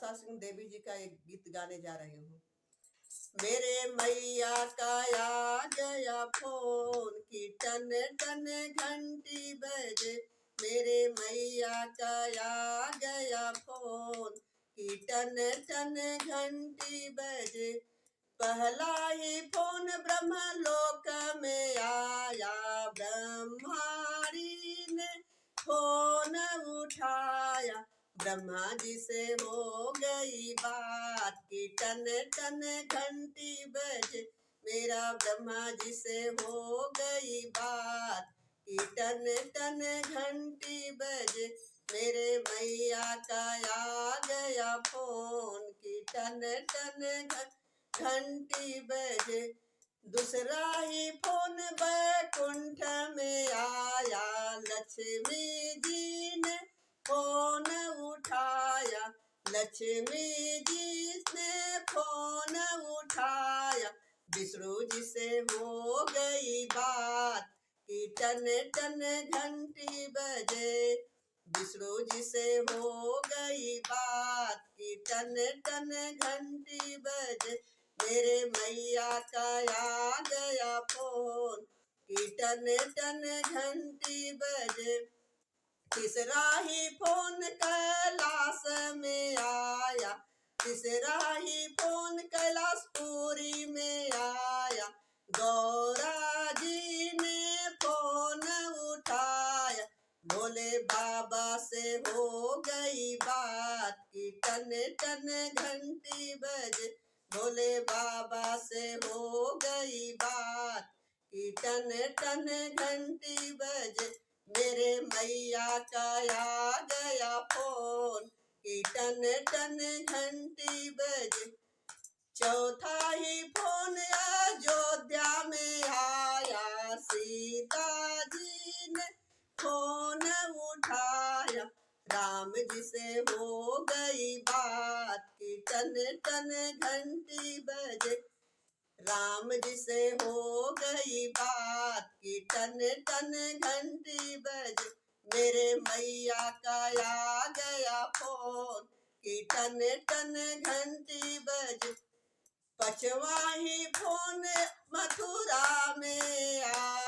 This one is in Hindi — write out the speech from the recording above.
आशा सिंह देवी जी का एक गीत गाने जा रही हूँ। मेरे मैया का आ गया फोन की टन टन घंटी बजे, मेरे मैया का आ गया फोन की टन टन घंटी बजे। पहला ही फोन ब्रह्मलोक में आया, ब्रह्मारी ने फोन उठाया, ब्रह्मा जी से हो गई बात की टन टन घंटी बजे, मेरा ब्रह्मा जी से हो गई बात की टन टन घंटी बजे। मेरे मैया का आ गया फोन की टन टन घंटी बजे। दूसरा ही फोन बैकुंठ में आया, लक्ष्मी जी ने फोन उठाया, लक्ष्मी जी ने फोन उठाया, विष्णु जी से हो गई बात की टन टन घंटी बजे, विष्णु जी से हो गई बात की टन टन घंटी बजे। मेरे मैया का आ गया फोन की टन टन घंटी बजे। तीसरा ही फोन कैलाश में आया, तीसरा ही फोन कैलाशपुरी में आया, गौरा जी ने फोन उठाया, भोले बाबा से हो गई बात की टन टन घंटी बजे, भोले बाबा से हो गई बात की टन टन घंटी बजे। मेरे मैया का आ गया फोन की टन टन घंटी बजे। चौथा ही फोन अयोध्या में आया, सीता जी ने फोन उठाया, राम जी से हो गई बात की टन टन घंटी बजे, राम जी से हो गई बात की टन टन घंटी बजे। मेरे मैया का आ गया फोन की टन टन घंटी बजे। पांचवा ही फोन मथुरा में आया।